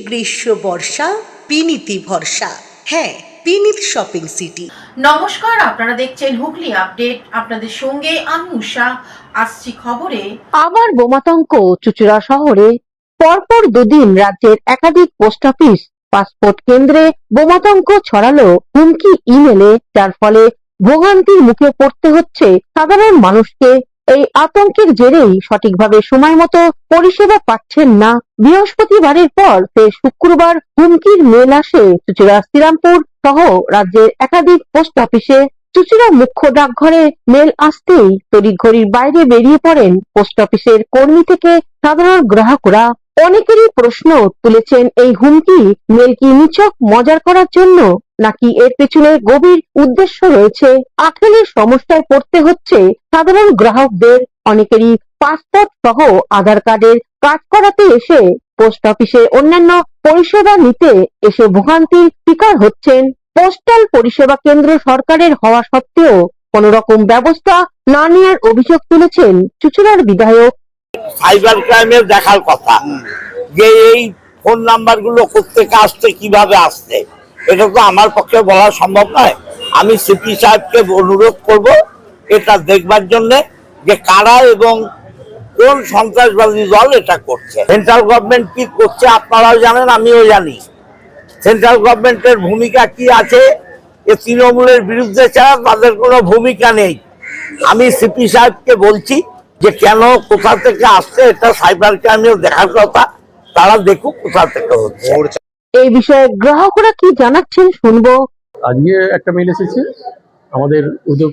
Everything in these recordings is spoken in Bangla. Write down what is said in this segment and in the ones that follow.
গ্রীষ্ম বর্ষা পিনিতি ভরসা। হ্যাঁ, পিনিত শপিং সিটি। নমস্কার, আপনারা দেখছেন হুগলি আপডেট। আপনাদের সঙ্গে আমি উষা। আসছি খবরে। আবার বোমাতঙ্ক চুঁচুড়া শহরে। পরপর দুদিন রাজ্যের একাধিক পোস্ট অফিস পাসপোর্ট কেন্দ্রে বোমাতঙ্ক ছড়ালো হুমকি ইমেলে, যার ফলে ভোগান্তির মুখে পড়তে হচ্ছে সাধারণ মানুষকে। এই আতঙ্কের জেরেই সঠিকভাবে সময় মতো পরিষেবা পাচ্ছেন না। বৃহস্পতিবারের পর ফের শুক্রবার হুমকির মেল আসে চুঁচুড়া, শ্রীরামপুর সহ রাজ্যের একাধিক পোস্ট অফিসে। চুঁচুড়া মুখ্য ডাকঘরে মেল আসতেই তড়িঘড়ির বাইরে বেরিয়ে পড়েন পোস্ট অফিসের কর্মী থেকে সাধারণ গ্রাহকরা। অনেকেরই প্রশ্ন তুলেছেন, এই হুমকি মেল কি নিছক মজার করার জন্য, নাকি এর পেছনে গভীর উদ্দেশ্য রয়েছে? আখেরে সমস্যায় পড়তে হচ্ছে সাধারণ গ্রাহকদের। অনেকেরই পাসপোর্ট সহ আধার কার্ডের কাজ করাতে এসে পোস্ট অফিসে অন্যান্য পরিষেবা নিতে এসে ভোগান্তির শিকার হচ্ছেন। পোস্টাল পরিষেবা কেন্দ্র সরকারের হওয়া সত্ত্বেও কোন রকম ব্যবস্থা না নেওয়ার অভিযোগ তুলেছেন চুঁচুড়ার বিধায়ক। সাইবার ক্রাইমের দেখার কথা যে এই ফোন নাম্বার গুলো কোত্থেকে আসছে, কিভাবে আসছে, এটা তো আমার পক্ষে বলা সম্ভব নয়। আমি সিপি সাহেবকে অনুরোধ করব এটা দেখবার জন্য যে কারা এবং কোন সন্ত্রাসবাদী দল এটা করছে। সেন্ট্রাল গভর্নমেন্ট কি করছে আপনারাও জানেন, আমিও জানি। সেন্ট্রাল গভর্নমেন্টের ভূমিকা কি আছে এ তৃণমূলের বিরুদ্ধে ছাড়া তাদের কোনো ভূমিকা নেই। আমি সিপি সাহেবকে বলছি যে কেন, কোথা থেকে আসছে, এটা সাইবার ক্রাইমের দেখার কথা, তারা দেখুক কোথা থেকে হচ্ছে। এই বিষয়ে গ্রাহকরা কি জানাচ্ছেন শুনবো। আজকে একটা মেইল এসেছে, আমাদের উদ্যোগ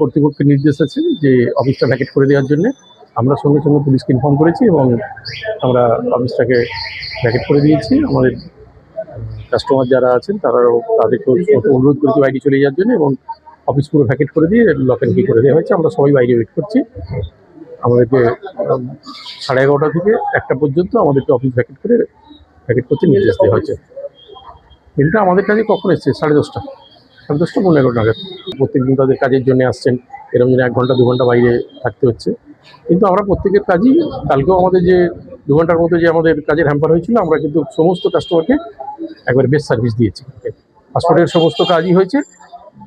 কর্তৃপক্ষের নির্দেশ আছে যে অফিসটা ভ্যাকেট করে দেওয়ার জন্য। আমরা সঙ্গে সঙ্গে পুলিশকে ইনফর্ম করেছি এবং আমরা অফিসটাকে ভ্যাকেট করে দিয়েছি। আমাদের কাস্টমার যারা আছেন তাদেরকে অনুরোধ করেছি বাইরে চলে যাওয়ার জন্য এবং অফিস পুরো ভ্যাকেট করে দিয়ে লক অ্যান্ড কি করে দেওয়া হয়েছে। আমরা সবাই বাইরে ওয়েট করছি। আমাদেরকে 11:30 থেকে 1টা পর্যন্ত আমাদেরকে অফিস ভ্যাকেট করতে নির্দেশ দেওয়া হয়েছে। মেলটা আমাদের কাছে কখন এসছে? 10:30 15 নাগাদ। প্রত্যেকদিন তাদের কাজের জন্য আসছেন, এরকম জন্য 1 ঘন্টা 2 ঘন্টা বাইরে থাকতে হচ্ছে। কিন্তু আমরা প্রত্যেকের কাজই, কালকেও আমাদের যে 2 ঘন্টার মধ্যে যে আমাদের কাজের হ্যাম্পার হয়েছিল, আমরা কিন্তু সমস্ত কাস্টমারকে একবার বেস্ট সার্ভিস দিয়েছি। পাসপোর্টের সমস্ত কাজই হয়েছে,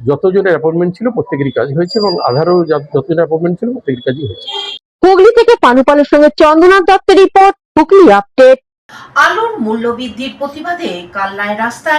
যতজনের অ্যাপয়েন্টমেন্ট ছিল প্রত্যেকেরই কাজ হয়েছে এবং আধারও যতজনের অ্যাপয়েন্টমেন্ট ছিল প্রত্যেকের কাজই হয়েছে। হুগলি থেকে পানুপালের সঙ্গে চন্দ্রনাথ দত্তের রিপোর্ট, হুগলি আপডেট। আলুর মূল্য বৃদ্ধির প্রতিবাদে কালনায় রাস্তায়